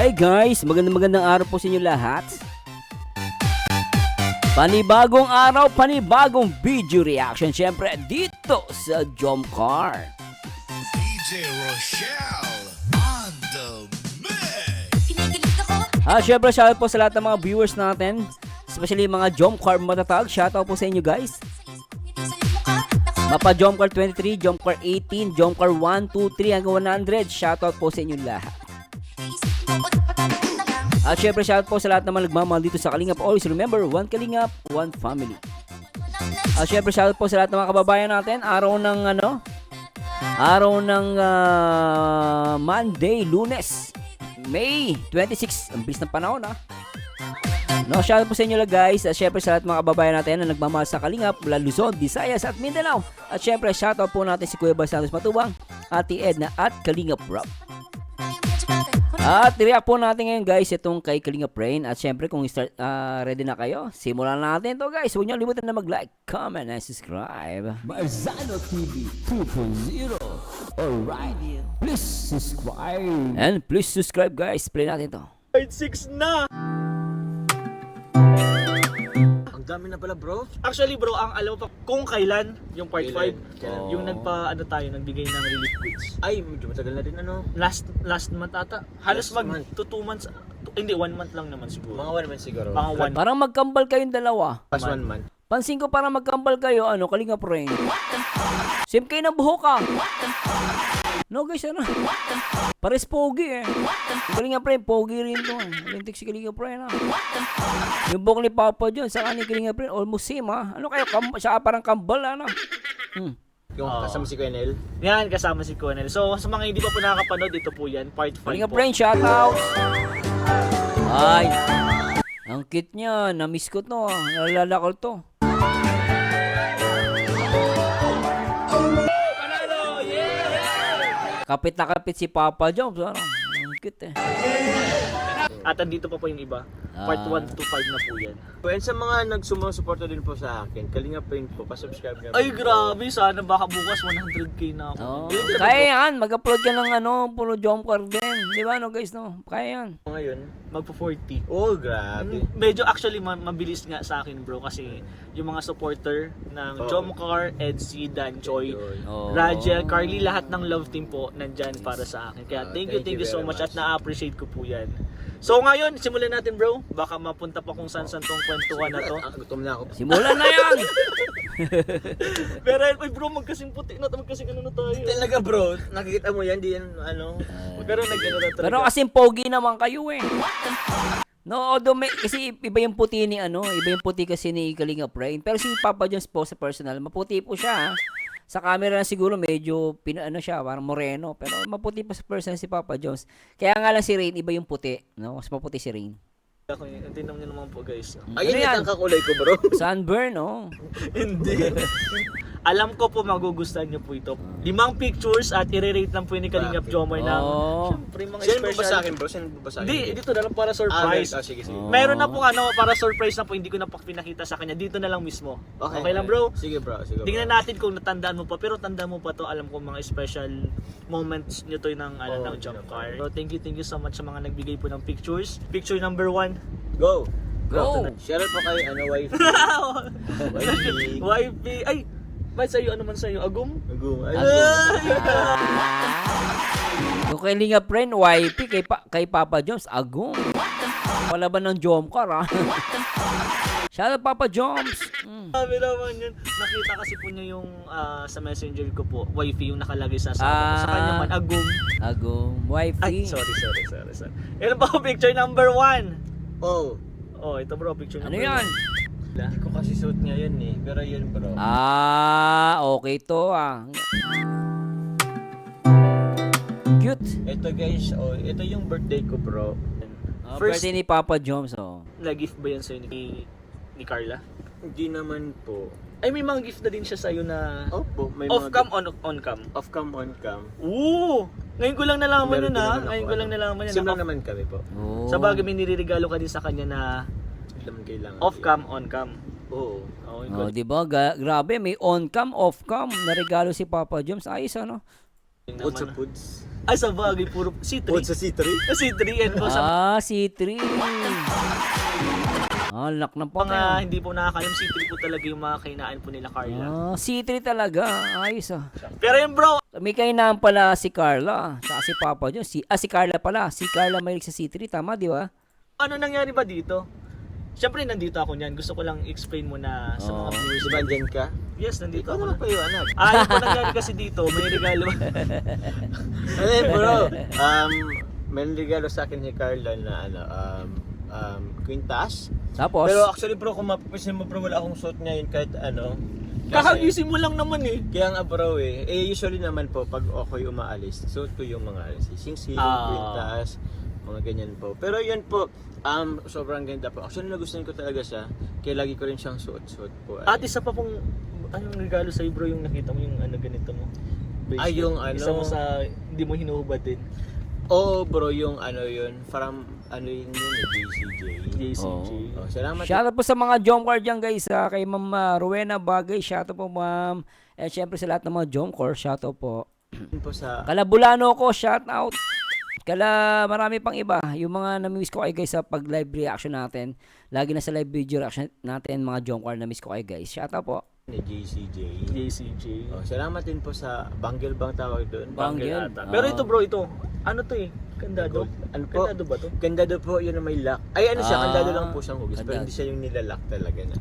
Hi guys, magandang araw po sa inyo lahat. Panibagong araw, panibagong video reaction syempre dito sa Jomcar. DJ Rochelle on the mix. Syempre shoutout po sa lahat ng mga viewers natin, especially mga Jomcar matatag. Shoutout po sa inyo guys. Mapa Jomcar 23, Jomcar 18, Jomcar 1, 2, 3 hanggang 100. Shoutout po sa inyo lahat. At syempre shoutout po sa lahat naman nagmamahal dito sa Kalingap. Always remember, one Kalingap, one family. At syempre shoutout po sa lahat ng mga kababayan natin. Araw ng Monday, Lunes, May 26. Ang bilis ng panahon No, shoutout po sa inyo lang guys. At syempre sa lahat ng mga kababayan natin na nagmamahal sa Kalingap, mula Luzon, Visayas at Mindanao. At syempre shoutout po natin si Kuya Bal Santos Matubang, Ate Edna at Kalingap Rob. At react po natin ngayon guys itong kay Kalingap Rain. At syempre kung ready na kayo, simulan natin to guys. Huwag niyo limutan na mag-like, comment, and subscribe. Marzano TV 2.0. Alright, please subscribe. And please subscribe guys. Play natin to. Part 6 na! Ang dami na pala bro. Actually bro, ang alam mo pa kung kailan yung part 5, Kailan? yung nagbigay ng relief goods. Ay, medyo matagal na din ano. Last month ata. Halos Last mag month. 2 months, hindi 1 month lang naman siguro. Mga 1 month siguro. Mga 1. Parang magkambal kayong dalawa. Past 1 month. Pansin ko parang magkambal kayo, Kalingap Rain. Same kayo ng buhok No guys, pares pogi Kalingap Rain, pogi rin to. Lintik si Kalingap Rain Yung buhok ni Papa John, saka ni Kalingap Rain, almost same Ano kayo, siya parang kambal Yung kasama si Kuya Nel. Yan, kasama si Conel. So sa mga hindi pa po nakakapanood, ito po yan, part 5 Kalingap po. Rain, shoutout. Ay, ang cute niya, na-miss ko to Nalala ko to. Kapit na kapit si Papa John. Ang cute At andito pa po yung iba. Part 1 to 5 na po yan. And sa mga nagsumusuporta din po sa akin, Kalingap Rain po, pa-subscribe ka. Ay grabe, sana baka bukas 100k na ako. Kaya yan, mag-upload ka ng puro Jomcar din. Di ba guys Kaya yan. Ngayon, Magpo 40. oh grabe. Medyo actually mabilis nga sa akin bro kasi yung mga supporter ng Jomcar, Edsy, Danjoy, Rajel, Carly, lahat ng love team po nandyan para sa akin. Kaya thank you so very much at much. na-appreciate ko po yan. So ngayon, simulan natin bro. Baka mapunta pa kung saan-saan tong kwentuhan na to. Gutom na ako. Simulan na yan! Pero ay bro, magkasing puti na magkasing ano na tayo. Talaga bro, nakikita mo yan, di yan ano. Pero nag-ano na talaga. Pero kasing pogi naman kayo No, although kasi iba yung puti ni iba yung puti kasi ni Kalingap Rain. Pero si Papa Jones po sa personal, maputi po siya Sa camera na siguro medyo siya, parang moreno, pero maputi pa sa personal si Papa Jones. Kaya nga lang si Rain, iba yung puti, Mas maputi si Rain. Tingnan niyo naman po guys. Ayun Ano yan? yung kakulay ko bro. Sunburn, Hindi. Alam ko po magugustuhan niyo po ito. 5 pictures at i-rate lang po ni Kalingap Jomar ng syempre mga Send mo ba sa special. akin bro? Send mo ba sa akin? Hindi, dito na lang para surprise. Sige. Meron na po para surprise na po, hindi ko na pa pinakita sa kanya. Dito na lang mismo. Okay lang bro? Sige bro. Tingnan natin kung natandaan mo pa, pero tandaan mo pa to, alam ko mga special moments nyo to ng ng Jomcar. So thank you so much sa mga nagbigay po ng pictures. Picture number 1. Go! Go! Shoutout po kay wife. Wifey. Ay, ba't sa'yo? Ano man sa'yo? Agum? Go. Yung Kalingap Rain, YP, kay Papa Jones, agong. Palaban ng Jomcar, Shoutout Papa Jones. Sabi naman yun. Nakita kasi po niya yung sa messenger ko po, wifey yung nakalagay sa asawa ko. Sa kanya man, agum. Agong, YP. Ay, sorry. Yan pa picture number 1. Oh. Oh, ito bro, picture Ano number yan? 1. Hindi ko kasi suit niya yun pero yun bro. Okay to Cute. Ito guys, ito yung birthday ko bro. First, Birthday ni Papa Jones, nag-gift ba yan sa'yo ni Carla? Hindi naman po. Ay, may mga gift na din siya sa'yo na Opo, may off-cam, on-cam. Off-cam, on-cam. Oo! Ngayon ko lang nalaman yun Meron din naman ako, Ngayon ko lang nalaman yun. Sim lang naman kami po. Oh. Sa bagay, may niririgalo ka din sa kanya na Hindi naman kailangan. off-cam, on-cam. Oo. Oh, Di ba? Grabe, may on-cam, off-cam na regalo si Papa Jones. Ayos, Food sa foods. Ay, sa bagay, puro C3. Food sa C3? C3 and po sa C3. Lak ng mga pang. hindi po nakakalam, C3 po talaga yung mga kainaan po nila Carla. C3 talaga. Ayos Pero yung bro, May kainaan pala si Carla. Saka si Papa John. Si Carla pala. Si Carla mahilig sa C3. Tama, di ba? ano nangyari ba dito? Siyempre, nandito ako niyan. Gusto ko lang explain muna sa mga viewers. Di ba andyan ka? Yes, nandito Ikaw ako. naman pa yung anak. Ano po nangyari kasi dito? May regalo. Ano yun, bro? May regalo sa akin ni Carla na quintas. Tapos, Pero actually bro, kung mapapansin mo bro, wala akong suot ngayon kahit ano. Kakagising mo lang naman eh. Kaya nga bro usually naman po pag ako'y umaalis, suot ko yung mga sing-sing, quintas, mga ganyan po. Pero yun po, sobrang ganda po. Actually nagustuhan ko talaga siya, kaya lagi ko rin siyang suot-suot po. At isa pa pong, anong regalo sa'yo bro yung nakita mo yung ano ganito mo? Bracelet. Ay, yung ano? Isa mo sa, hindi mo hinuhubad din. Oo bro, yung ano yun, from JCJ. JCG. Salamat. shoutout po sa mga Jomcar dyan guys. Kay Ma'am Rowena Bagay. Shoutout po ma'am. And syempre sa lahat ng mga Jomcar. Shoutout po. po sa Kalabulano ko. Shoutout. Marami pang iba. Yung mga nami-miss ko kayo guys sa pag live reaction natin. Lagi na sa live video reaction natin mga Jomcar na miss ko kayo guys. Shoutout po. ni JCJ. JCG. Salamat din po sa Banggel bang tawag doon? Banggel. Ata. Pero ito bro, ito. Ano to eh? Kandado? Ano po? Kandado ba to? Kandado po, yun na may lock. Ay ano siya, kandado lang po siyang hugis. Pero kandado. hindi siya yung nilalock talaga na.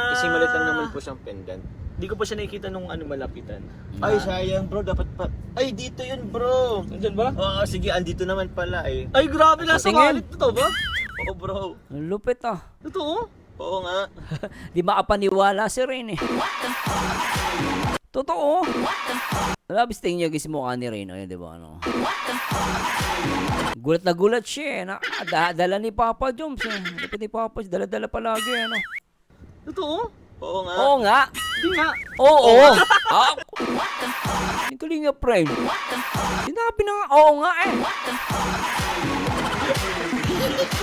Kasi Ah! maliit lang naman po siyang pendant. Di ko pa siya nakikita nung ano malapitan. Ay sayang bro, dapat pa. Ay dito yun bro. Nandyan ba? Oo sige, andito naman pala eh. Ay grabe, nasa Tingin. wallet to ba? Oo bro. Ang lupit Totoo? Oo nga. Di makapaniwala si Rain eh. Totoo. Labis tingin niya guys mukha ni Rain. Ayun, di ba? Ano? Gulat na gulat siya eh. Dala ni Papa Joms eh. Lupit ni Papa Joms. Dala-dala palagi ano. Totoo? Oo nga. Oo nga. Di nga. Oo. Hindi ko linya friend. Sinabi na nga. Oo nga eh.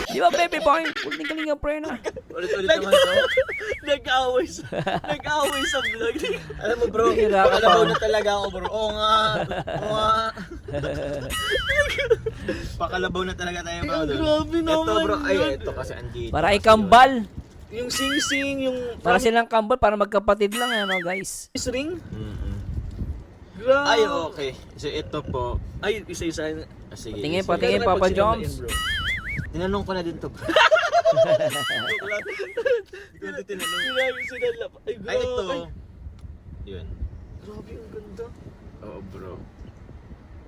Di ba Pepe Boy? Hindi ka linya friend ah. Ulit-ulit naman to. Nag-away sa vlog. Alam mo bro, Hira ka pakalabaw pa. na talaga ako bro. Oo nga. Oo nga. Pakalabaw na talaga tayo bro. doon. Grabe naman Ito bro, ay yun. ito kasi andito. Para kasi ikambal. Yung sing-sing, yung Para silang kambal. Para magkapatid lang ano guys. promise ring. yun. Mm-mm. Grabe. Ay okay. So ito po. Ay, isa-isa. Sige. Patingin, sige. patingin, Kaya Papa pag sinabi Joms. yan, bro. Tinanong ko na din to bro. Hindi ko tinanong. Sinabi sila. Ay, grabe. Ay ito. Yun. Grabe, ang ganda. Oo bro.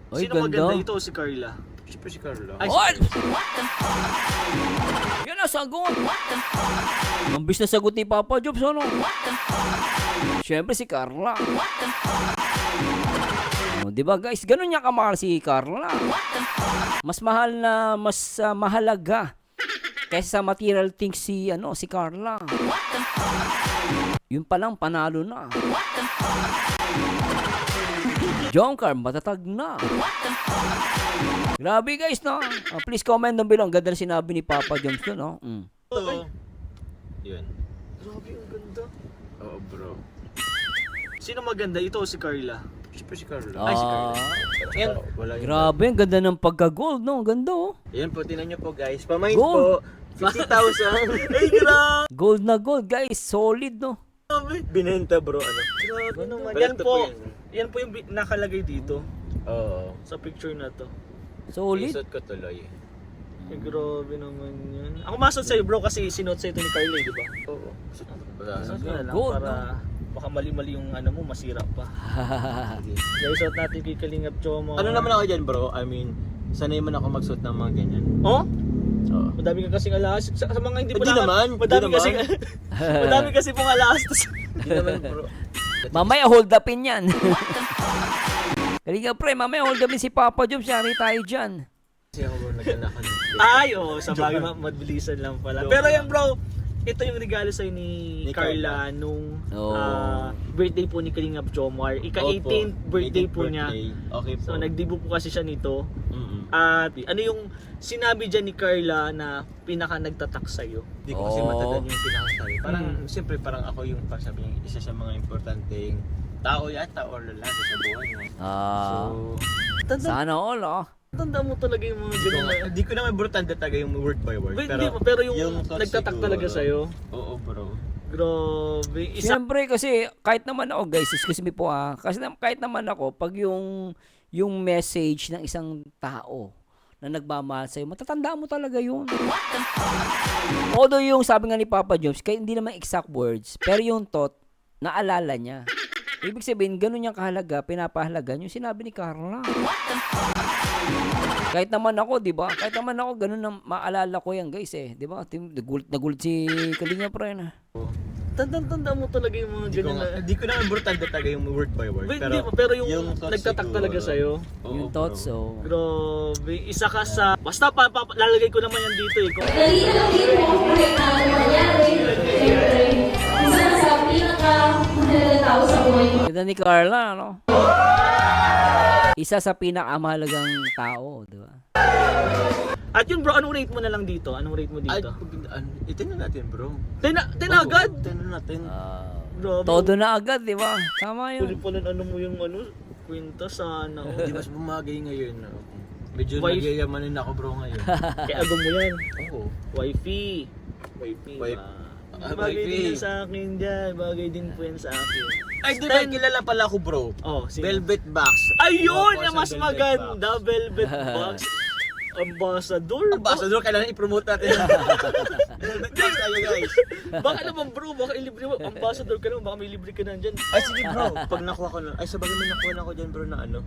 Ay, Sino maganda ganda. ito? Si Carla. Siyempre si Carlo. Ay, Oy! Yan na, sagot. Ang bis na sagot ni Papa Jobs, ano? Siyempre si Carla. Di ba guys, ganun niya kamahal si Carla. Mas mahalaga kaysa sa material things si Carla. Yun palang panalo na. Jomcar, matatag na. Grabe guys, no? Please comment down below. Ang ganda na sinabi ni Papa Joms doon, no? Ito. Yun. grabe, ang ganda. Oo bro. Sino maganda? Ito o si Carla? Siyempre si Carlo. Ay, si Carlo. Yan. Wala yun. Grabe, ang ganda ng pagka-gold, no? Ang ganda, oh. Yan po, tinan nyo po guys. Pamain Gold. po. 50,000. Ay, grabe. Gold na gold, guys. Solid, no? Binenta bro. Ano? Grabe naman. Wala Yan to po. yan. Yan po yung nakalagay dito. Oo. Sa picture na to. Solid. Isot ko tuloy. Ay, grabe naman yan. Ako masot sa'yo bro kasi sinot sa'yo ito ni Carla, di ba? Oo. Masot ka na lang Gold, para baka mali-mali yung ano mo, masira pa. Guys, suot natin kay Kalingap Chomo. Ano naman ako dyan bro? I mean, sanay man ako magsuot ng mga ganyan. Oh? Oo. Madami ka kasing alas. Sa mga hindi po Hindi naman, Madami hindi kasi naman. madami kasi pong alas. Hindi naman bro. Mamaya hold upin yan. Kaliga pre, mamaya hold upin si Papa Joms. Yari tayo dyan. Kasi ako bro, naganakan. Ay, sa bagay mabilisan lang pala. Pero yan bro, ito yung regalo sa'yo ni Ni Carla nung Oh. birthday po ni Kalingap Jomar. Ika-18th birthday po niya. Okay po. So nagdibo po kasi siya nito. Mm-mm. At ano yung sinabi dyan ni Carla na pinaka nagtatak sa'yo? Hindi ko kasi Oh. matandaan yung pinakasabi. Parang, siyempre parang ako yung sabi niya, isa sa mga importanteng tao yata or lalaki sa buhay mo. Ah. So, Sana all, oh. Tanda mo talaga yung mga ganyan. Hindi ko naman bro tanda talaga yung word by word. Pero yung thoughts nagtatak siguro, talaga sa'yo. Oo bro. Grabe. Isa, Siyempre kasi kahit naman ako guys, excuse me po kasi kahit naman ako pag yung message ng isang tao na nagmamahal sa'yo, matatanda mo talaga yun. Although yung sabi nga ni Papa Joms, kahit hindi naman exact words, pero yung thought, naalala niya. Ibig sabihin, ganun niyang kahalaga, pinapahalaga yung sinabi ni Carla. Kahit naman ako, di ba? Kahit naman ako, ganun na maalala ko yan guys eh. Di ba? Nagulat si Kalinga Pren. tanda mo talaga yung mga ganyan. Hindi ko naman bro tanda talaga yung word by word. Pero yung thoughts nagtatak siguro, talaga sa'yo. oo, Yung bro. thoughts, so. Grabe. Isa ka sa... Basta lalagay ko naman yan dito eh. Dali na lang din mo kung na nangyari. Siyempre, isa sa pinakamahalagang tao sa buhay mo. Ganda ni Carla, no? Isa sa pinakamahalagang tao, di ba? At yun bro, anong rate mo na lang dito? Anong rate mo Ay, dito? itin na natin bro. Agad? Itin na natin. Grabe. Todo na agad, di ba? Tama Huli yun. pa nun, ano mo yung kwenta sana. Di mas bumagay ngayon. Medyo Wife. nagyayamanin ako bro ngayon. Kaya agam mo yan. Oo. Wifey. Bagay Wifey. din yan sa akin dyan. Bagay din po yan sa akin. Ay, di ba kilala pala ako bro? Oh, sige. Velvet Box. Ayun! Opo, Yung mas sa Velvet maganda. Velvet Box. Ambassador. Ambassador, kailangan i-promote natin. Velvet Box tayo guys. Baka naman bro, baka ilibre mo. Ambassador ka naman, baka may libre ka na dyan. Ay sige bro, pag nakuha ko na. Ay sabagay may nakuha na ako dyan bro na ano.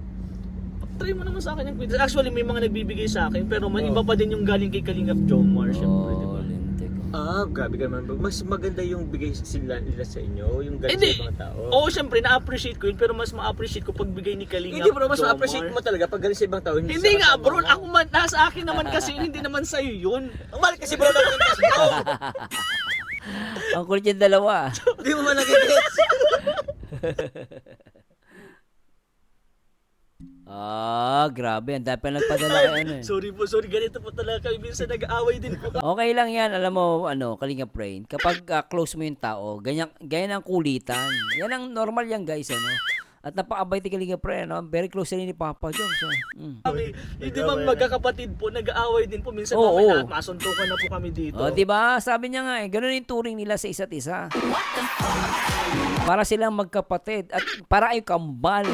Try mo naman sa akin yung kwenta. Actually, may mga nagbibigay sa akin, pero may iba pa din yung galing kay Kalingap Jomar, syempre, di ba? lintik. Ah, grabe ka naman bro. Mas maganda yung bigay nila sa inyo, yung galing Hindi. sa ibang tao. Oo, syempre, na-appreciate ko yun, pero mas ma-appreciate ko pag bigay ni Kalingap Hindi bro, mas Jomar. ma-appreciate mo talaga pag galing sa ibang tao. Hindi sa nga kasama bro, mo. ako man, nasa akin naman kasi yun, hindi naman sa'yo yun. Ang mahal kasi bro ng kwintas bro. Ang kulit yung dalawa. Hindi mo man nag-gets. Grabe. Ang dami pa nagpadala kay ano eh. Sorry, ganito po talaga kami. Minsan nag-aaway din po. Okay lang yan. Alam mo, Kalinga Brain, kapag close mo yung tao, ganyan ang kulitan. Yan ang normal yan, guys, ano. At napakabait ni Kalinga Brain, no? Very close sila ni Papa Jones. Kami, hindi ba magkakapatid po, nag-aaway din po. Minsan Oo, mamaya oo. masuntukan na po kami dito. O, di ba? Sabi niya nga eh, ganun yung turing nila sa isa't isa. Para silang magkapatid at para ay kambal.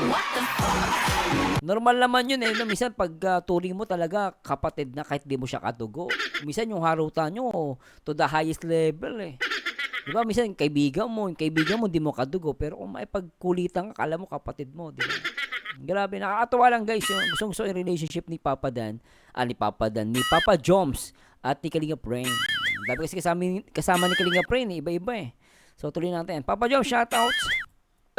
Normal naman yun eh. No? Minsan pag turing mo talaga kapatid na kahit di mo siya kadugo. Minsan yung harutan nyo to the highest level eh. Di ba? Minsan kaibigan mo di mo kadugo. Pero kung may pagkulitan ka, kala mo kapatid mo. Di ba? Grabe, nakakatawa lang guys. Yung gustong yung relationship ni Papa Joms at ni Kalinga Brain. Dami kasi kasama ni Kalinga Brain eh. Iba-iba eh. So tuloy natin. Papa Joms, shoutouts.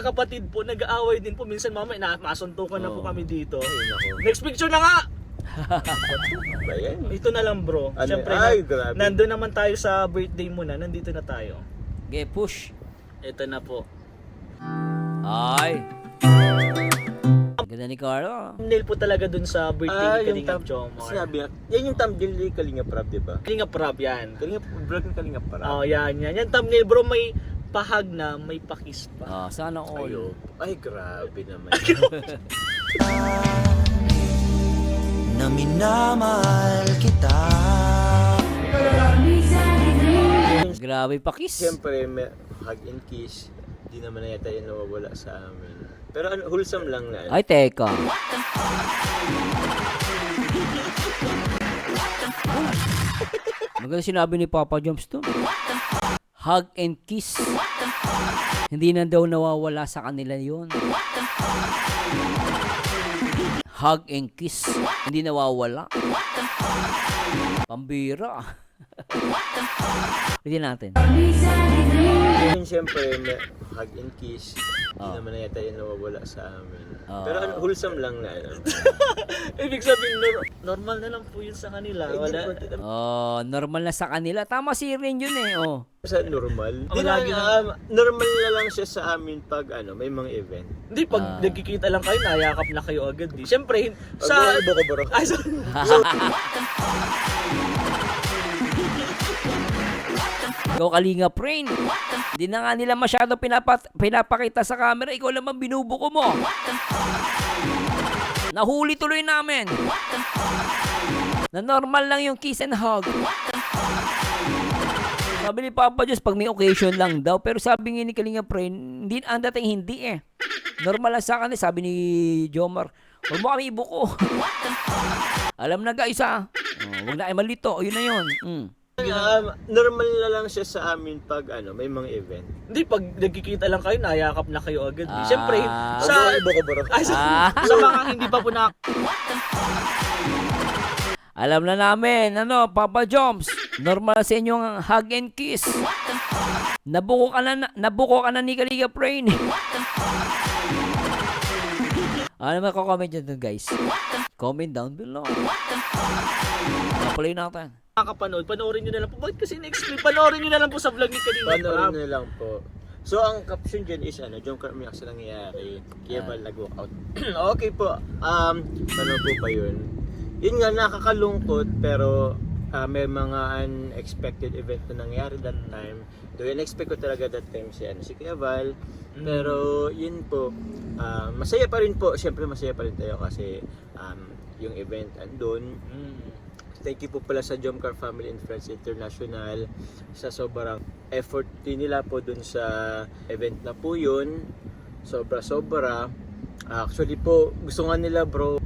Kapatid po, nag-aaway din po. Minsan mamaya masuntukan na po kami dito. Ay, Next picture na nga! ba yan? Ito na lang bro. Ano? Siyempre, Ay, grabe. nandun naman tayo sa birthday mo na. Nandito na tayo. Okay, push. Ito na po. Ay. Ganda ni Carlo. Thumbnail po talaga dun sa birthday ni Kalingap Jomar. Sinabi, yan yung thumbnail ni Kalinga Prab, di ba? Kalingap Rap yan. Kalinga, vlog ng Kalinga Prab. Oh, yan. Yan thumbnail bro, may pahag na, may pakis pa. Sana all. Ayo. Ay, grabe naman. Na minamahal kita. Grabe pakis. Siyempre, may hug and kiss. Di naman na yata yung nawawala sa amin. Pero wholesome lang na. Ay, teka. Maganda sinabi ni Papa Joms to. Hug and kiss. Hindi na daw nawawala sa kanila yon. Hug and kiss. Hindi nawawala. Pambira. Pwede natin. Yun, siyempre, may hug and kiss. Di naman na yata yung nawawala sa amin. Pero wholesome lang na. Ibig sabihin, normal na lang po yun sa kanila. Wala. Normal na sa kanila. Tama si Rin yun eh. Oh. Sa normal. Oh, Di lagi na, normal na lang siya sa amin pag may mga event. Hindi, pag nagkikita lang kayo, nayakap na kayo agad. Di. Siyempre, Pag sa... mga iba ko bro. Ay, Ikaw Kalinga Brain. Hindi na nga nila masyado pinapakita sa camera. Ikaw naman binubuko mo. Nahuli tuloy namin. Na normal lang yung kiss and hug. Sabi ni Papa Diyos, pag may occasion lang daw. Pero sabi nga ni Kalinga Friend, hindi, ang dating hindi eh. Normal lang sa kanila, sabi ni Jomar. Huwag mo kami ibuko. Alam na guys ha. Huwag na kayo malito. Yun na yun. Normal na lang siya sa amin pag may mga event. Hindi, pag nagkikita lang kayo, nayakap na kayo agad. Siyempre, Sa ibo ko bro. sa mga hindi pa po na... Alam na namin, Papa Joms, normal sa inyo ang hug and kiss. Nabuko ka na ni Kalinga Friend. Ano naman comment dyan dun, guys? Comment down below. Play natin. Nakakapanood, panoorin nyo na lang po. Bakit kasi in-explain? Panoorin nyo na lang po sa vlog ni Kalinga Panoorin Prab. na lang po. So ang caption dyan is John Carl umiyak sa nangyayari. Kaya ba nag-walkout? Okay po. Ano po ba yun? Yun nga, nakakalungkot pero may mga unexpected event na nangyari that time. Though in-expect ko talaga that time si Kuya Val. Pero yun po, masaya pa rin po. Siyempre masaya pa rin tayo kasi yung event andun. Thank you po pala sa Jomcar Family and Friends International sa sobrang effort din nila po dun sa event na po yun. Sobra. Actually po, gusto nga nila bro,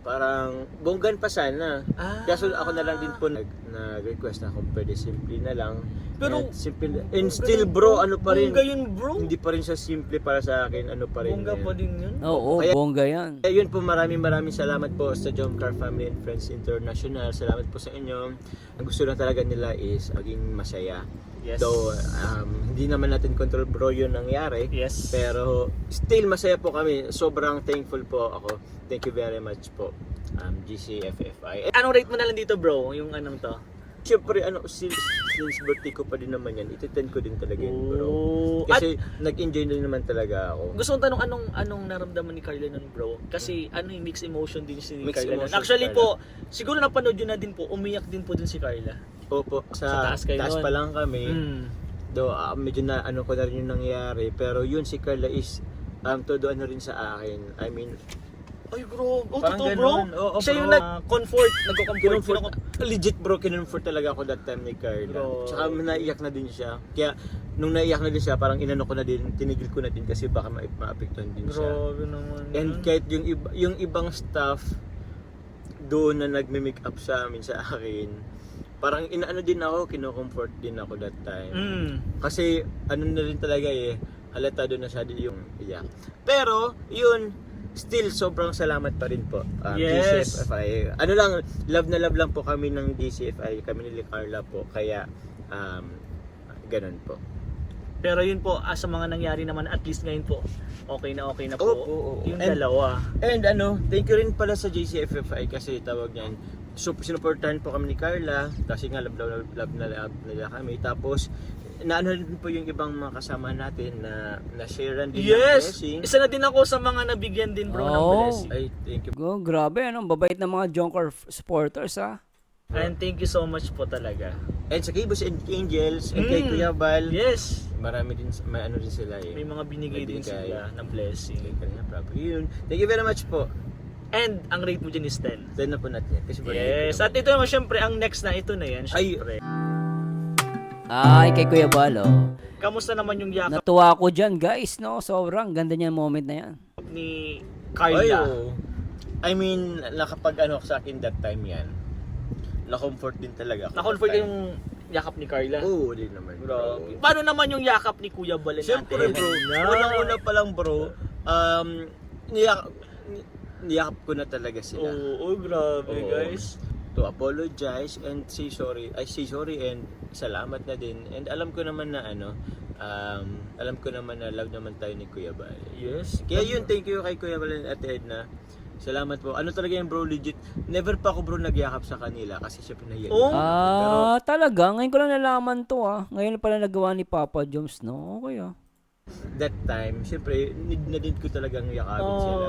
parang bonggan pa sana. Kaso ako na lang din po nag-request na kung pwede simple na lang. Pero- simple, and still bro, ano pa rin, Bongga yun, bro. hindi pa rin siya simple para sa akin, ano pa rin. Bongga yan. pa din yun. Oo, Kaya- bongga yan. Ayun po, maraming salamat po sa Jomcar Family and Friends International. Salamat po sa inyo. Ang gusto lang talaga nila is maging masaya. Yes. Though hindi naman natin control bro yun nangyari. Yes. Pero still masaya po kami. Sobrang thankful po ako. Thank you very much po. GCFFI. Anong rate mo na lang dito, bro? Yung anong to? Siyempre, since birthday ko pa din naman yan, iti-10 ko din talaga yun, bro. Oh. Kasi nag-enjoy din naman talaga ako. Gusto kong tanong anong naramdaman ni Carla nun, bro? Kasi yung mixed emotion din si Mixed Carla nun. emotion Actually si Carla. po, siguro napanood yun na din po, umiyak din po din si Carla. Opo, Sa sa taas kayo taas nun. pa lang kami. Though medyo na ko na rin yung nangyari, pero yun si Carla is todo rin sa akin. I mean, Ay, bro. Oh, Parang totoo, bro. ganun. Oo, Siya bro. yung nag-comfort, nagko-comfort. legit bro, kinonfort talaga ako that time ni Carla. Bro. Tsaka naiyak na din siya. Kaya nung naiyak na din siya, parang inano ko na din, tinigil ko na din kasi baka maapektuhan din siya. Grabe naman. And kahit yung ibang staff doon na nagme-make up sa amin sa akin, parang inaano din ako, kino-comfort din ako that time. Kasi ano na rin talaga halata doon na siya yung iyak. Pero yun, still sobrang salamat pa rin po. Yes. GCFI. Ano lang, love na love lang po kami ng GCFI, kami ni Carla po. Kaya ganun po. Pero yun po, sa mga nangyari naman, at least ngayon po, okay na po. Oo. Yung And- dalawa. And thank you rin pala sa GCFFI kasi tawag niyan. So, sinuportahan po kami ni Carla kasi nga love nila kami. Tapos, naano rin po yung ibang mga kasama natin na sharean din ng Yes! blessing. Isa na din ako sa mga nabigyan din, bro, ng Oh. blessing. Ay, thank you. Grabe, babait ng mga Jomcar supporters, ha? And thank you so much po talaga. And sa Kibos and Angels and kay Kuya Val, Yes! marami din, may ano din sila May mga binigay din Nagbigay. sila ng blessing. Kay Kalinga Prab. Yun. Thank you very much po. And ang rate mo dyan is 10. Then na po natin. Kasi birthday Yes. ko At ito naman, syempre, ang next na ito na yan, Ay. syempre. Ay, kay Kuya Balo. Kamusta naman yung yakap Natuwa ako dyan, guys, no? Sobrang ganda niyan moment na yan. ni Ay, Carla? oo. I mean, nakapag sa akin that time yan, na-comfort din talaga ako. Na-comfort that time. yung yakap ni Carla? Oo, din naman. Grabe. Paano naman yung yakap ni Kuya Balen Siyempre bro, unang-una pa lang bro, niyakap ko na talaga sila. Oo, grabe Oo. guys. To apologize and say sorry and salamat na din. And alam ko naman na love naman tayo ni Kuya Bal. Yes. Kaya yun, thank you kay Kuya Bal and Ate Edna. Salamat po. Ano talaga yung bro, legit. Never pa ako bro nagyakap sa kanila kasi syempre nahiya. Oh. Talaga? Ngayon ko lang nalaman to, ah. Ngayon pala nagawa ni Papa Joms, no? Okay, ah. That time, syempre, need ko talagang yakapin sila.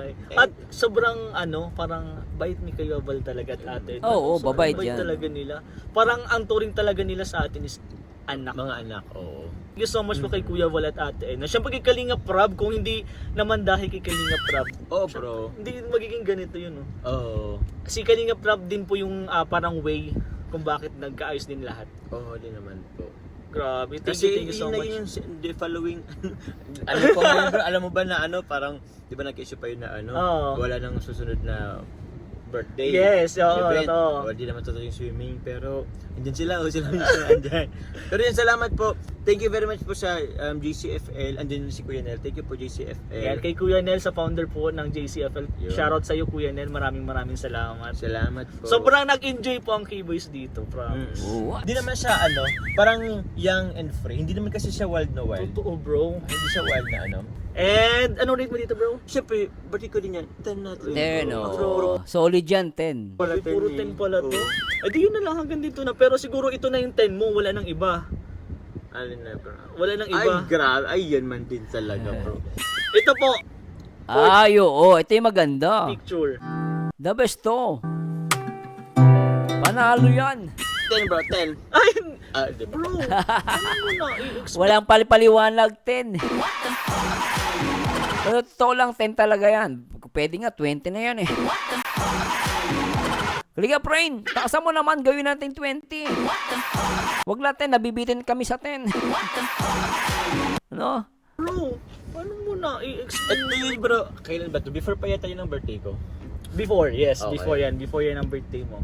Ay. At sobrang parang bait ni Kuya Bal talaga at ate. Oo, Sobrang babait bait yan. talaga nila. Parang ang turing talaga nila sa atin is anak. Mga anak, oo. Thank you so much po kay Kuya Val at Ate Ena. Siyempre kay Kalinga Prab, kung hindi naman dahil kay Kalinga Prab. Oo, bro. Hindi magiging ganito yun. Oh. Oo. Si Kalinga Prab din po yung parang way kung bakit nagkaayos din lahat. Oo, din naman po. Grabe, thank Kasi you so much. the following ano po ngayon bro, alam mo ba na ano, parang di ba nag-issue pa yun na ano, Oo. wala nang susunod na birthday. Yes, oo, event. totoo. O, di naman totoo yung swimming, pero andyan sila, sila mismo andyan. Pero yun, salamat po. Thank you very much po sa JCFL. Andyan si Kuya Nel. Thank you po JCFL. Yan, kay Kuya Nel sa founder po ng JCFL. Yun. Shoutout sa iyo Kuya Nel, maraming salamat. Salamat po. Sobrang nag-enjoy po ang K-Boys dito, promise. What? Hindi naman siya ano, parang young and free. Hindi naman kasi siya wild na wild. Totoo bro. Hindi siya wild na ano. And ano rate mo dito bro? Siyempre, birthday ko din yan. 10 natin. 10, oh. Solid yan, 10. Ay, puro 10 pala to. Eh di yun na lang hanggang dito na. Pero siguro ito na yung 10 mo, wala nang iba. Alin na bro? Wala nang Ay, iba. grabe. Ay, yan man din talaga bro. Ito po, Ay, oo. Ito yung maganda. picture. The best to. Panalo yan. 10 bro, 10. Ay, Di ba? bro. Ano mo na? I-expect. Walang palipaliwanag, 10. Pero totoo lang, 10 talaga yan. Pwede nga, 20 na yan eh. Liga Brain, takasan mo naman, gawin natin 20. Wag natin, nabibitin kami sa 10. Ano? Bro, paano mo na i-expect? Ito yun bro, kailan ba to? Before pa yata yun ang birthday ko. Before, yes. Okay. Before yan. Before yan ang birthday mo.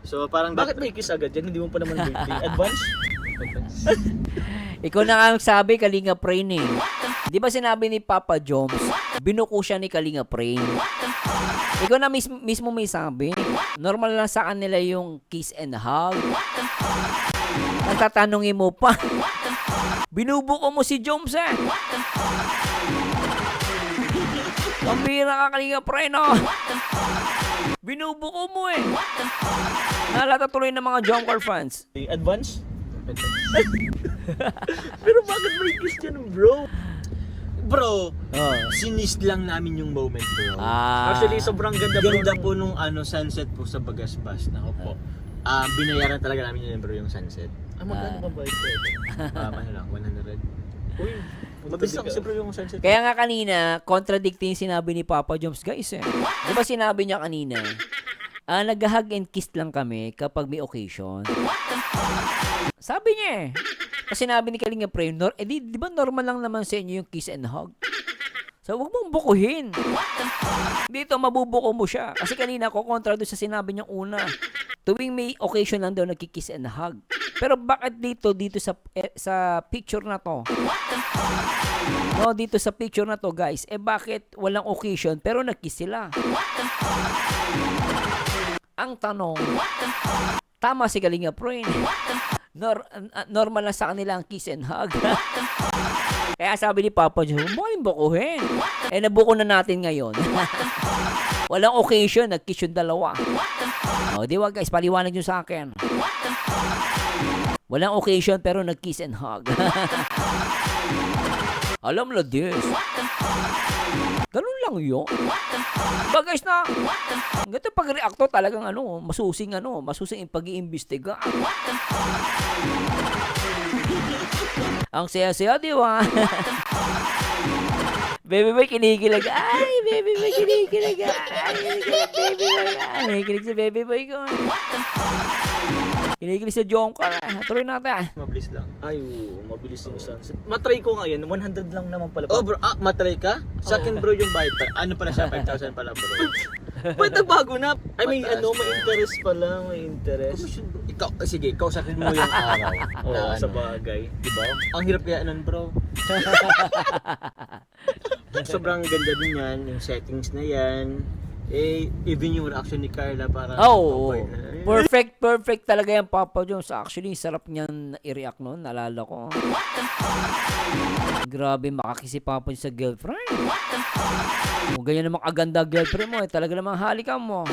So parang Bakit may kiss agad yan? Hindi mo pa naman birthday. Advance? Ikaw na nga sabi, Kalinga Brain eh. Di ba sinabi ni Papa Joms, binuko siya ni Kalinga Brain? Ikaw na mismo may sabi, normal lang sa kanila yung kiss and hug. Natatanungin mo pa, binubuko mo si Joms eh. Pambira ka Kalinga Brain oh. Binubuko mo eh. Nalata tuloy ng mga Jomcar fans. Advance? Pero bakit may kiss yan, bro? bro, sinis lang namin yung moment bro. Actually, sobrang ganda bro. Ganda po nung sunset po sa Bagasbas. Nako po. Binayaran talaga namin yun bro yung sunset. Magkano ba ba ito? Ano lang, 100. Uy, mabilis lang kasi bro yung sunset. Kaya nga kanina, contradicting sinabi ni Papa Joms, guys eh. Di ba sinabi niya kanina, nag-hug and kiss lang kami kapag may occasion. Sabi niya eh. Kasi sinabi ni Kalinga Prem, di ba normal lang naman sa inyo yung kiss and hug? So, huwag mong bukuhin. Dito, mabubuko mo siya. Kasi kanina ko kontra doon sa sinabi niyang una. Tuwing may occasion lang daw nagkikiss and hug. Pero bakit dito sa picture na to? No, dito sa picture na to, guys, bakit walang occasion pero nagkiss sila? Ang tanong, tama si Kalinga Prem. Normal na sa kanila ang kiss and hug. Kaya sabi ni Papa Joe, huwag mo kayong bukuhin. Nabuko na natin ngayon. Walang occasion, nag-kiss yung dalawa. Di ba guys, paliwanag nyo sa akin. Walang occasion pero nag-kiss and hug. Alam mo, this. Ganun lang yun. Diba guys na, ganito pag-reacto talagang masusing yung pag-iimbestiga. Ang saya-saya, di ba? Baby boy, kinikilig. Ay, baby boy, kinikilig. Ay, baby boy. Kinikilig si baby boy ko. Kinikilig sa Jomcar. Tuloy natin. Mabilis lang. Ay, mabilis yung sunset. Matry ko nga yan, 100 lang naman pala. Oh bro, matry ka? Sa akin bro yung bayad pa. Ano pala siya? 5,000 pala bro. Pwede bago na. Ay, may Mataas may na. interest pala, may interest. Ikaw, sige, kausapin mo yung araw. Oo, na sa bagay. Diba? Ang hirap kaya nun bro. Sobrang ganda din yan, yung settings na yan. Even yung reaction ni Carla para Perfect talaga yan, Papa Jones. Actually, sarap niyan i-react noon. Nalala ko. Grabe, makakisi Papa Jones sa girlfriend. Kung ganyan namang aganda girlfriend mo, talaga namang halikan mo.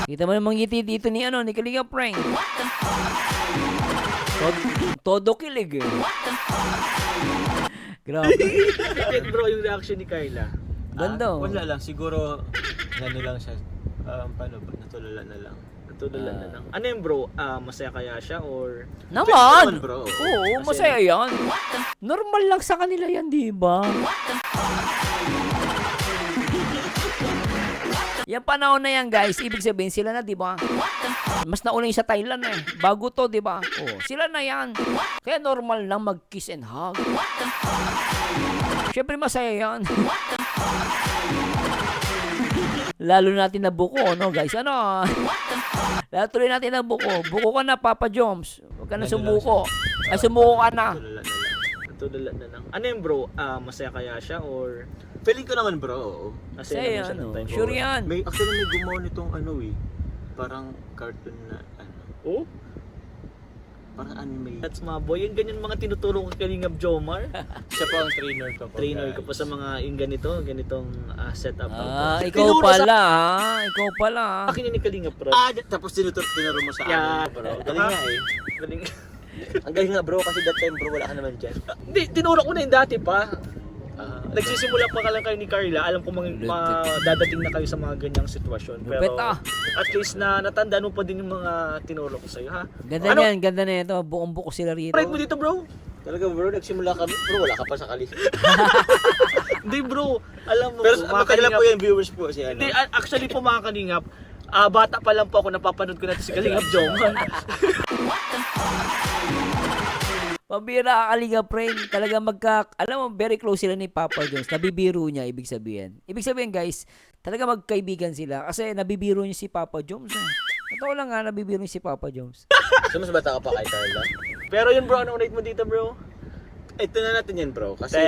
Kita mo namang ngiti dito ni Kalinga Prank. Todo kilig eh. Grabe. Bro, yung reaction ni Carla. Ganda. Wala lang, siguro ano lang siya. Paano ba? Natulala na lang. Natulala na lang. Ano yun bro? Masaya kaya siya or... Naman! bro. Oo, masaya yan. Normal lang sa kanila yan, di ba? Yung panahon na yan, guys, ibig sabihin sila na, di ba? Mas nauna yung sa Thailand eh. Bago to, di ba? Oh, sila na yan. Kaya normal lang mag-kiss and hug. Siyempre masaya yan. Lalo natin na buko, no, guys? Ano? Lalo tuloy natin na buko. Buko ka na, Papa Joms. Huwag ka na sumuko. Ay, sumuko ka na. Natulala na lang. Natulala na lang. Ano yun bro? Masaya kaya siya or... Feeling ko naman bro, oo. Masaya naman siya yan, ng no? time. Sure yan. Actually may gumawa nitong ano eh. Parang cartoon na ano. Oh? Parang anime. That's my boy. Yung ganyan mga tinuturo ko kay Kalingap Jomar. Siya po ang trainer ko po. Trainer ko pa sa mga yung ganitong setup. Ikaw pala, ha? Ikaw pala, ha? Akin yun ni Kalingap bro. Tapos tinuro mo sa Yan. akin bro. Galing nga eh. Galing. Ang galing nga bro kasi that time bro wala ka naman dyan. Hindi, tinuro ko na yung dati pa. Nagsisimula pa ka lang kayo ni Carla, alam ko dadating na kayo sa mga ganyang sitwasyon. Pero Lupit, ah. at least na natandaan mo pa din yung mga tinuro ko sa'yo, ha? Ganda niyan, ganda na ito. Buong-buko sila rito. Ride mo dito, bro? Talaga bro, nagsimula kami bro, wala ka pa sa kalis. Hindi, bro. Alam mo, Pero mga kailan Kalingap- po yung viewers po si ano? Hindi, actually po mga Kalingap, bata pa lang po ako, napapanood ko na si Kalingap Jomar. Pabira Kalinga friend, talaga alam mo, very close sila ni Papa Jones. Nabibiro niya, ibig sabihin. Ibig sabihin, guys, talaga magkaibigan sila kasi nabibiro niya si Papa Jones. Ito lang nga, nabibiro niya si Papa Jones. So mas bata ka pa kay Carla? Pero yun, bro, anong rate mo dito, bro? Ito na natin yan bro, kasi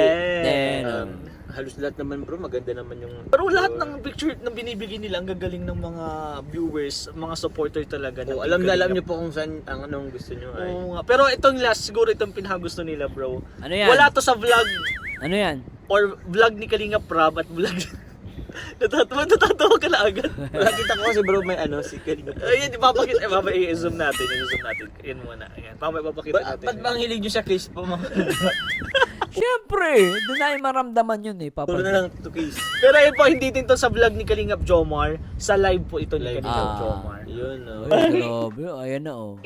halos lahat naman bro, maganda naman yung... Pero lahat ng picture na binibigay nila, ang gagaling ng mga viewers, mga supporter talaga. Oh, alam niyo po kung saan ang anong gusto niyo ay. Oo nga. Pero itong last, siguro itong pinakagusto nila, bro. Ano yan? Wala to sa vlog Ano yan? or vlog ni Kalinga Prab at vlog... natatawa ka na agad. Nakita ko kasi bro may ano si Kalinga. Ayun, ipapakita. I-zoom natin. I-zoom natin. Yan muna. Ayan. Mamaya ipapakita natin. Ba't bang hilig niyo sa kiss po mga? Siyempre, doon na maramdaman yun eh, Papa Puro na Jones. lang to kiss. Pero yun po, hindi din to sa vlog ni Kalingap Jomar. Sa live po ito ni Live. Kalingap Jomar. Yun no. Ay, grabe. Ayan na, oh.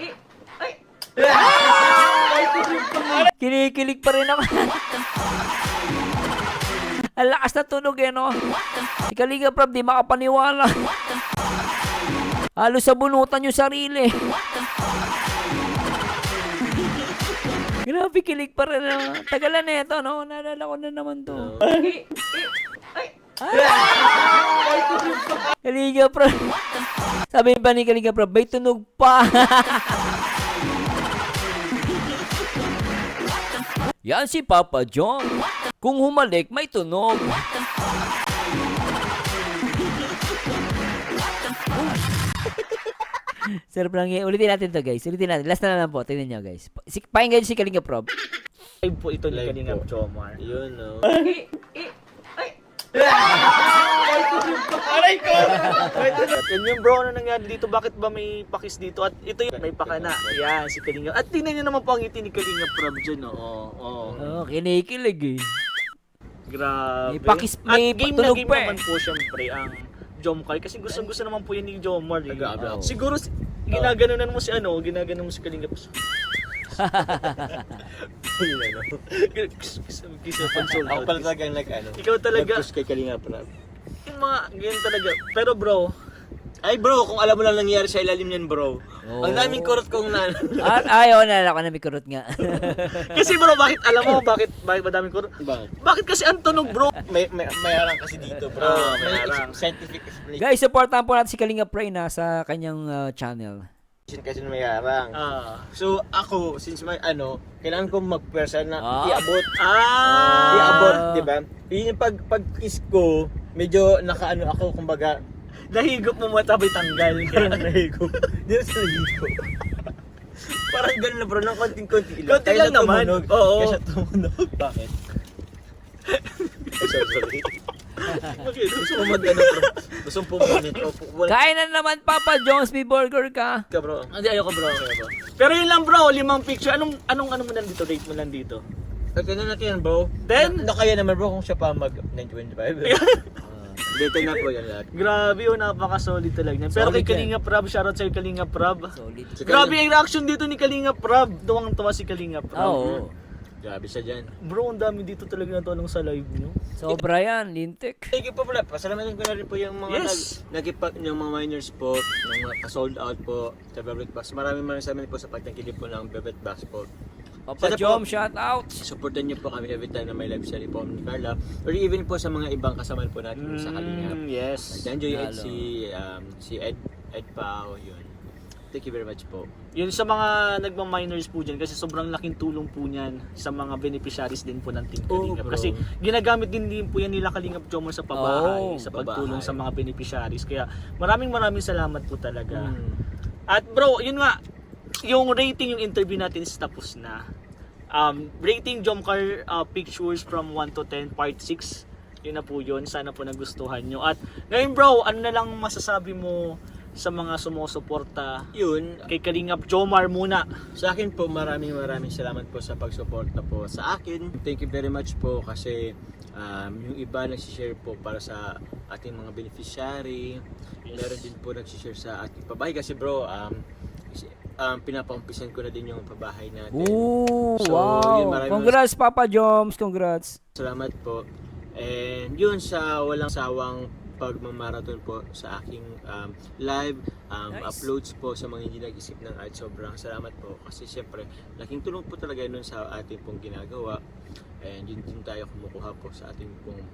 Kinikilig pa rin ako. Ang lakas na tunog eh, no? Si Kalinga Prab, di makapaniwala. Halos sa bunutan yung sarili. Grabe, kilig pa rin. No? Tagalan na ito, no? Naalala ko na naman to. Kalinga Prab. Sabi ba ni Kalinga Prab, may tunog pa. Yan si Papa John. Kung humalik, may tunog. Sarap lang yun. Ulitin natin to, guys. Ulitin natin. Last na lang po. Tingnan nyo, guys. Pakinggan si Kalinga Prab. Live po ito ni Live Kalingap po. Jomar. Yun no. Yan yung bro, ano nangyari dito? Bakit ba may pakis dito? At ito yung may pakana. Yan, si Kalingap. At tingnan nyo naman po ang ngiti ni Kalingap Prab dyan. Oo. Kinikilig eh. Grabe. May pakis- may At game na tunog game pa eh. naman po siyempre ang Jomcar. Kasi gusto naman po yan ni Jomar. Eh. Grabe ako. Siguro ginaganunan mo si ginaganon mo si Kalingap. Yun ano. Kiss of console. Ako pala talagang ano. Ikaw talaga. Nag-push kay Kalinga Prab. Yung mga ganyan talaga. Pero bro, Ay bro, kung alam mo lang nangyari sa ilalim niyan bro. Oo. Ang daming kurot kong na. Ayaw, nalala ko na may kurot nga. kasi bro, bakit alam mo bakit madaming ko? Bakit? Bakit kasi ang tunog bro? May harang kasi dito bro. May harang. Scientific explanation Guys, supportan po natin si Kalinga Pray na sa kanyang channel. kasi may harang. So ako, since may kailangan ko magpwersa na iabot. Iabot, di ba? Yun yung pag-kiss ko, medyo nakaano ako, kumbaga, Nahigop mo matabay tanggal. parang nahigop. Di na sa nahigop. Parang gano'n na bro, ng konting-konti lang. Konti lang naman. Oo. Kaya siya tumunog. Bakit? Sorry. Okay, Gusto mo mag-ano bro? Gusto mo pumunit o wala Kain na naman, Papa Jones, may burger ka. ka bro? Hindi ayoko bro. Pero yun lang bro, 5 picture. Anong mo nandito? Rate mo nandito? Okay na natin yan bro. 10? Kaya naman bro kung siya pa mag 925. Dito na po yan lahat. Grabe yun, napaka-solid talaga niyan. Pero Solid kay Kalinga Prab, shoutout sa'yo Kalinga Prab. Solid. Grabe ang reaction dito ni Kalinga Prab. Tuwang-tuwa si Kalinga Prab. Oo. Grabe siya dyan. Bro, ang dami dito talaga natanong sa live nyo. Sobra yan, lintik. Thank you po pala. Pasalamatan ko na rin po yung mga Yes. yung mga miners po, yung mga sold out po sa Velvet Box. Maraming salamat po sa pagtangkilik po ng Velvet Box po. Papa Sana Jom, po, shout out. supportan niyo po kami every time na may live sa po ni Carla. Or even po sa mga ibang kasama po natin sa Kalingap. Yes. Danjoy at Lalo. si Ed Pao, yun. Thank you very much po. Yun sa mga nagmang-minors po dyan kasi sobrang laking tulong po niyan sa mga beneficiaries din po ng Team Kalingap. bro. Kasi ginagamit din po yan nila Kalingap Jomar sa pabahay, Oo, sa pagtulong pabahay. sa mga beneficiaries. Kaya maraming salamat po talaga. Hmm. At bro, yun nga, yung rating, yung interview natin is tapos na. Rating Jomcar Pictures from 1 to 10, part 6. Yun na po yun. Sana po nagustuhan nyo. At ngayon bro, ano na lang masasabi mo sa mga sumusuporta Yun, kay Kalingap Jomar muna? sa akin po, maraming salamat po sa pagsuporta po sa akin. Thank you very much po kasi yung iba nagsishare po para sa ating mga beneficiary. Yes. Meron din po nagsishare sa ating pabahay kasi bro, pinapaumpisan ko na din yung pabahay natin. Ooh, So, wow. yun, maraming Congrats, Papa Joms. Congrats. Salamat po. And yun sa walang sawang pagmamarathon po sa aking live Nice. uploads po sa mga hindi nag-isip ng art. Sobrang salamat po kasi siyempre laking tulong po talaga nun sa ating pong ginagawa. And yun din tayo kumukuha po sa ating pong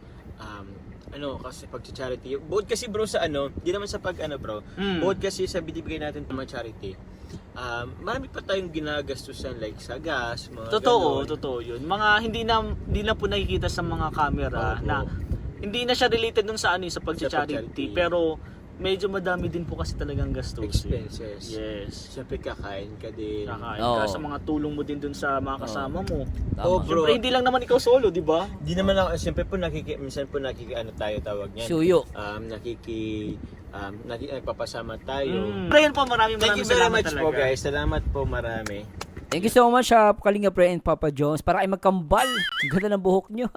kasi pag-charity. Bukod kasi bro sa di naman sa bro. Bukod kasi sa binibigay natin ng mga charity. Marami pa tayong ginagastusan like sa gas, mga ganon. Totoo yun. Mga hindi na po nakikita sa mga camera Opo. na hindi na siya related dun sa sa pag-charity, pag-charity. pero medyo madami din po kasi talagang gastos. Expenses. Yes. Siyempre kakain ka din. Kakain Oo. ka sa mga tulong mo din dun sa mga kasama mo. Tama. Oh, bro. Siyempre, hindi lang naman ikaw solo, di ba? Di naman ako, siyempre po minsan po tayo tawag niyan. Suyo. Nagpapasama tayo. Pero yun po, maraming Thank you very salamat much talaga. po guys. Salamat po marami. Thank you so much, Kalinga Pre and Papa Joms. Para kayo magkambal. Ang ganda ng buhok nyo.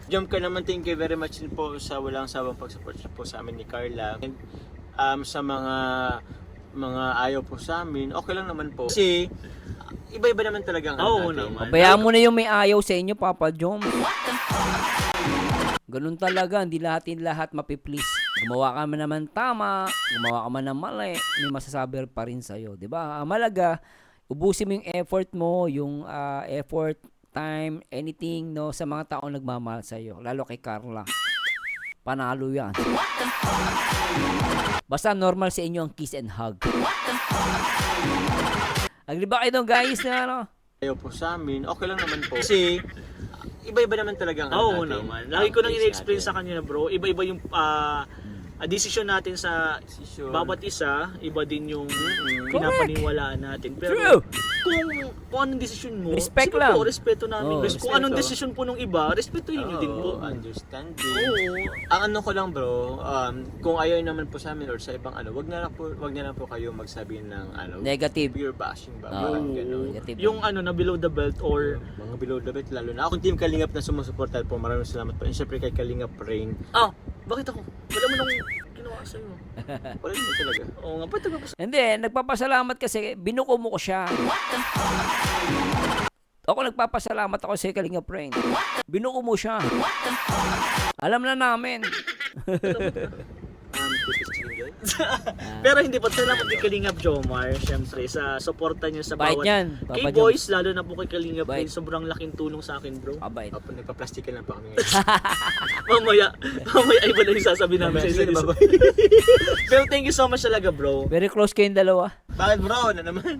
Jump ka naman, thank you very much din po sa walang sawang pag-support po sa amin ni Carla. And, sa mga ayaw po sa amin, okay lang naman po. Kasi iba-iba naman talaga ang Oo natin. naman. Bayaan mo na yung may ayaw sa inyo, Papa Joms. Ganun talaga, hindi lahat mapiplease. Gumawa ka man naman tama, gumawa ka man ng mali, may masasabi pa rin sa'yo. Diba? Ang malaga, ubusin mo yung effort mo, yung effort, time, anything, no, sa mga taong nagmamahal sa'yo. Lalo kay Carla. Panalo yan. Basta normal sa inyo ang kiss and hug. Agree ba kayo doon, guys? Na, Ayaw po sa amin, okay lang naman po. Kasi iba-iba naman talaga ang Oo natin. naman. Lagi ko nang Ang i-explain case sa kanya, bro. Iba-iba yung decision natin sa Decision. bawat isa. Iba din yung Correct. pinapaniwalaan natin. Pero True. kung anong decision mo, Respect sige lang. po, respeto namin. Oo, Kung anong decision po nung iba, respetuhin nyo din po. Understanding. Oo. Ang ko lang bro, kung ayaw naman po sa amin or sa ibang wag na lang po kayo magsabi ng negative. pure bashing ba? Oo. Ganun. Negative. Yung na below the belt or Mga below the belt, lalo na akong Team Kalingap na sumusuporta po. Maraming salamat po. And syempre kay Kalingap Rain. bakit ako? Wala mo nang ginawa sa'yo. Wala naman talaga. Oo nga, ba't nagpapasalamat? Hindi, nagpapasalamat kasi binuko mo ko siya. Ako nagpapasalamat ako sa Kalinga Friend. Binuko mo siya. Alam na namin. Pipis chicken joy. Pero hindi pa salamat kay Kalingap Jomar, syempre, sa suporta niyo sa Bait bawat yan, Papa kay Joms. boys, lalo na po kay Kalingap, Bait. sobrang laking tulong sa akin, bro. Abay. Opo, nagpa-plastikan lang po kami ngayon. mamaya iba na yung sasabihin namin sa Sige, isa. bye-bye. Pero thank you so much talaga, bro. Very close kayong dalawa. Bakit bro? Ano naman?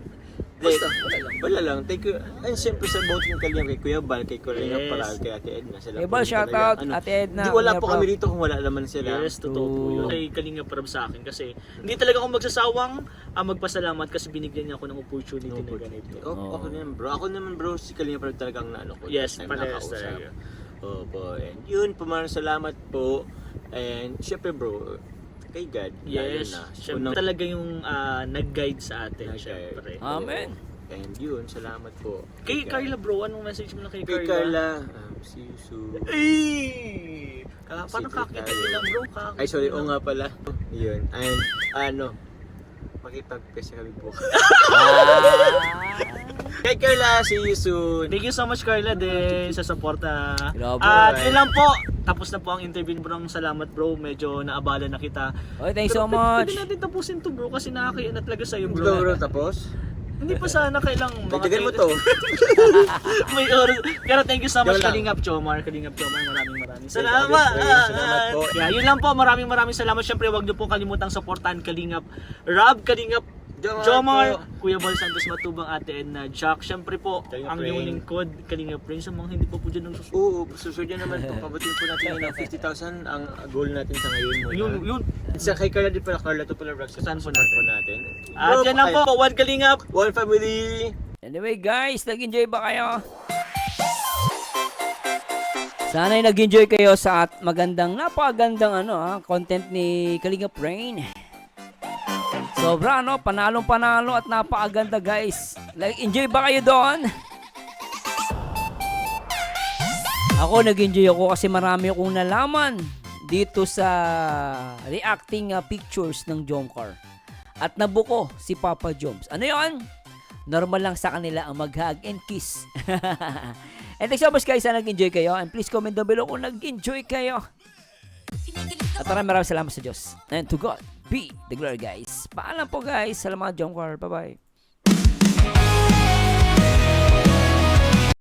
Basta, Wala lang. Thank you. And siyempre sa both ng Kalingap, kay Kuya Bal, kay Kalingap Yes. Paral, kay Ate Edna. Sila Kuya po Bal, yung shout talaga, out, Ate Edna, Hindi wala Kuya po Bal. kami dito kung wala naman sila. yes, totoo po True. yun. Kay Kalingap Prab sa akin kasi hindi talaga ako magsasawang magpasalamat kasi binigyan niya ako ng opportunity na ganito. Ako naman bro. Ako naman bro, si Kalingap Paral talagang naano ko. Yes, Time parehas nakausap. talaga. Opo. And yun, pumarang salamat po. And syempre bro, kay God. lalo Yes, na. syempre talaga yung nag-guide sa atin, Nag-guide. syempre. Amen. And yun, salamat po. Kay Carla bro, anong message mo na kay Kay Carla? Carla, see you soon. Ay! Parang Secret kakita tayo. lang bro. Kakita Ay, sorry, lang. oo nga pala. Yun, and makipag-pesa kami po. Kay Carla, see you soon. Thank you so much Carla din sa suporta. Grabe. At yun lang po. Tapos na po ang interview bro. Salamat bro. Medyo naabala na kita. Okay, thanks so Pero much. Pwede natin tapusin to bro kasi nakakaya na talaga sa'yo Bro, bro. bro, tapos? Hindi pa sana kailang Tagal mo to. May oras. Pero thank you so much Yun lang. Kalingap Chomar. Maraming Salamat. salamat. Salamat po. Kaya yun lang po. Maraming salamat. Siyempre wag niyo po kalimutang supportahan Kalingap Rob, Kalingap Jomar, Kuya Bal Santos Matubang, Ate Edna, Jack. Siyempre po, Kalingap ang iyong Rain. lingkod, Kalingap Rain. Sa mga hindi pa po dyan nagsusunod. Oo, susunod yan naman po. Pabatiin po natin yun ng 50,000 ang goal natin sa ngayon muna. Yun. Sa kay Carla din pala, Carla to pala Rock. Saan po Support po natin. At yan lang po. One Kalingap. One family. Anyway guys, nag-enjoy ba kayo? Sana'y nag-enjoy kayo sa napakagandang content ni Kalingap Rain. Sobra panalong-panalo at napakaganda guys. Enjoy ba kayo doon? Ako nag-enjoy ako kasi marami akong nalaman dito sa reacting pictures ng Jomcar. At nabuko si Papa Joms. Ano yon? Normal lang sa kanila ang mag-hug and kiss. And thanks so much guys, sana nag-enjoy kayo. And please comment down below kung nag-enjoy kayo. At maraming salamat sa Diyos. And to God be the glory guys. Paalam po guys. Salamat Jomcar. Bye-bye.